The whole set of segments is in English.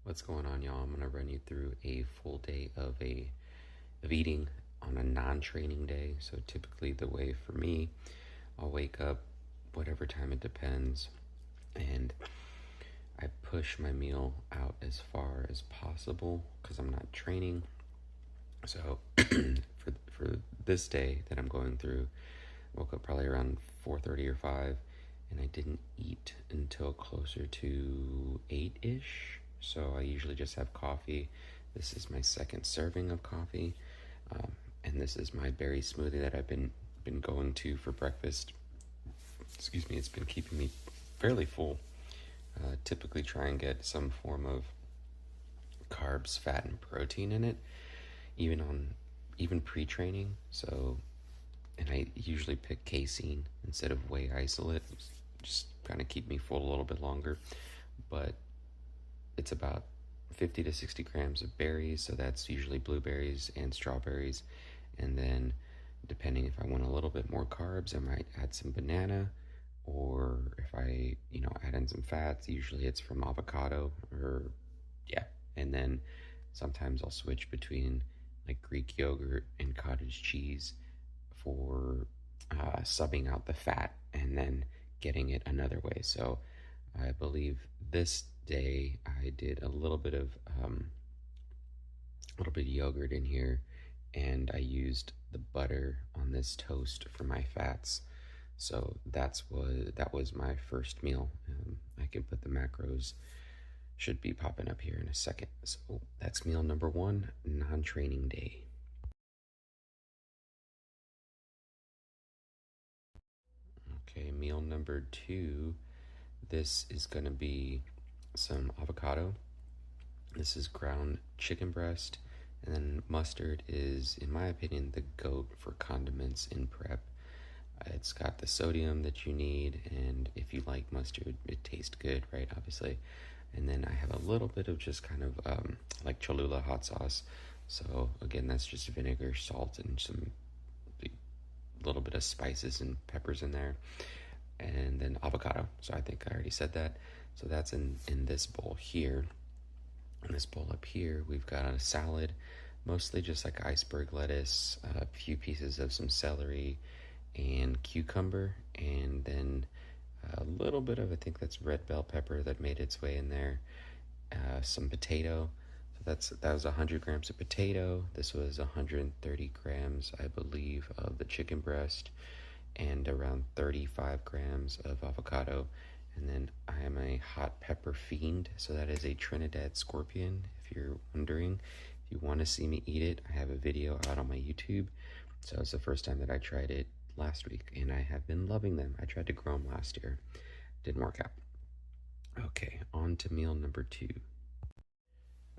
What's going on, y'all? I'm gonna run you through a full day of eating on a non-training day. So typically, the way for me, I'll wake up whatever time it depends, and I push my meal out as far as possible because I'm not training. So for this day that I'm going through, I woke up probably around 4:30 or 5, and I didn't eat until closer to 8-ish. So I usually just have coffee. This is my second serving of coffee, um, and this is my berry smoothie that I've been going to for breakfast. Excuse me, it's been keeping me fairly full. Typically try and get some form of carbs, fat, and protein in it, even pre-training. So, and I usually pick casein instead of whey isolate, just kind of keep me full a little bit longer. But it's about 50 to 60 grams of berries, so that's usually blueberries and strawberries. And then, depending if I want a little bit more carbs, I might add some banana, or if I, add in some fats, usually it's from avocado, or yeah. And then sometimes I'll switch between like Greek yogurt and cottage cheese for subbing out the fat and then getting it another way. So I believe this day I did a little bit of yogurt in here, and I used the butter on this toast for my fats. So that was my first meal. I can put the macros, should be popping up here in a second. So that's meal number one, non-training day. Okay, meal number two. This is gonna be some avocado. This is ground chicken breast, and then mustard is, in my opinion, the goat for condiments in prep. It's got the sodium that you need, and if you like mustard, it tastes good, right? Obviously. And then I have a little bit of just kind of like Cholula hot sauce. So again, that's just vinegar, salt, and some little bit of spices and peppers in there, and then avocado. So I think I already said that. So that's in this bowl here. In this bowl up here, we've got a salad, mostly just like iceberg lettuce, a few pieces of some celery and cucumber, and then a little bit of, I think that's red bell pepper that made its way in there, some potato. So that was 100 grams of potato. This was 130 grams, I believe, of the chicken breast, and around 35 grams of avocado. And then I am a hot pepper fiend, so that is a Trinidad scorpion. If you're wondering, if you want to see me eat it, I have a video out on my YouTube. So it's the first time that I tried it last week, and I have been loving them. I tried to grow them last year, didn't work out. Okay, on to meal number two.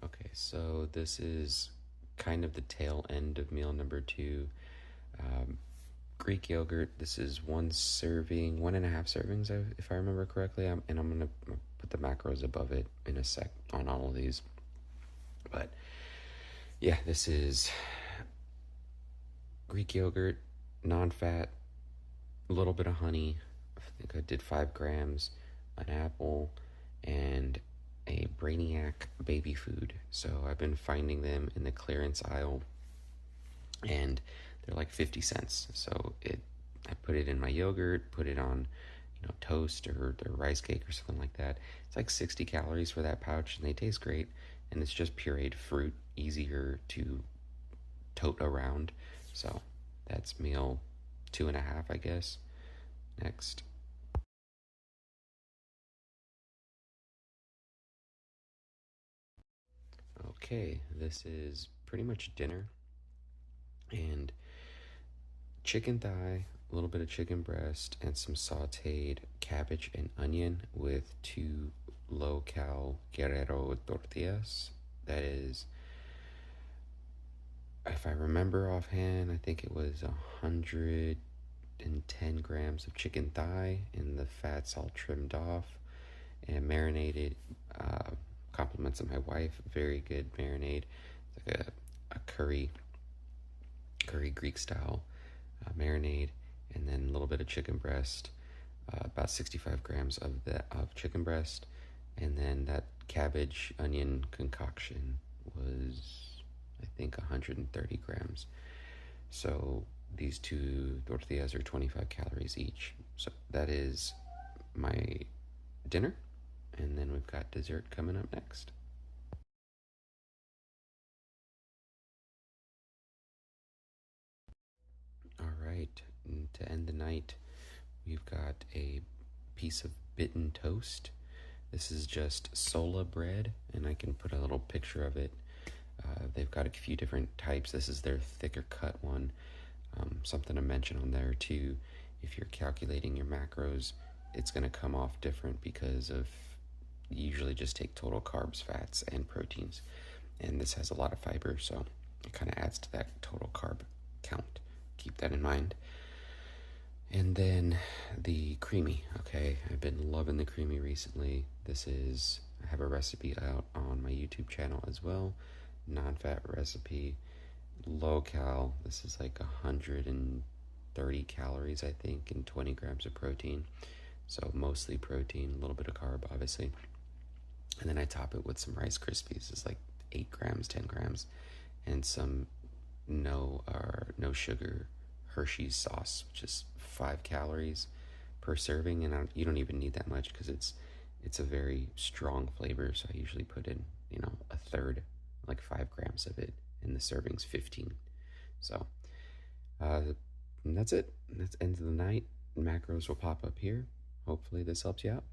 Okay, so this is kind of the tail end of meal number two. Um, Greek yogurt. This is one serving, 1.5 servings, if I remember correctly. And I'm gonna put the macros above it in a sec on all of these. But yeah, this is Greek yogurt, non-fat, a little bit of honey. I think I did 5 grams, an apple, and a Brainiac baby food. So I've been finding them in the clearance aisle, and they're like 50 cents. So I put it in my yogurt, put it on, toast or rice cake or something like that. It's like 60 calories for that pouch, and they taste great. And it's just pureed fruit, easier to tote around. So that's meal 2.5, I guess. Next. Okay, this is pretty much dinner, and chicken thigh, a little bit of chicken breast, and some sauteed cabbage and onion with 2 low-cal Guerrero tortillas. That is, if I remember offhand, I think it was 110 grams of chicken thigh, and the fat's all trimmed off and marinated. Compliments of my wife, very good marinade. It's like a curry Greek style marinade, and then a little bit of chicken breast, about 65 grams of chicken breast, and then that cabbage onion concoction was, I think, 130 grams. So these two tortillas are 25 calories each. So that is my dinner. And then we've got dessert coming up next. All right, and to end the night, we've got a piece of bitten toast. This is just Sola bread, and I can put a little picture of it. They've got a few different types. This is their thicker cut one. Something to mention on there too, if you're calculating your macros, it's going to come off different because of you usually just take total carbs, fats, and proteins. And this has a lot of fiber, so it kind of adds to that total carb count. Keep that in mind. And then the creamy. Okay, I've been loving the creamy recently. I have a recipe out on my YouTube channel as well. Non-fat recipe, low cal. This is like 130 calories, I think, and 20 grams of protein. So mostly protein, a little bit of carb, obviously. And then I top it with some Rice Krispies. It's like 8 grams, 10 grams, and some no sugar Hershey's sauce, which is 5 calories per serving, and you don't even need that much because it's a very strong flavor. So I usually put in a third, like 5 grams of it, and the serving's 15. So and that's it. That's the end of the night. Macros will pop up here. Hopefully this helps you out.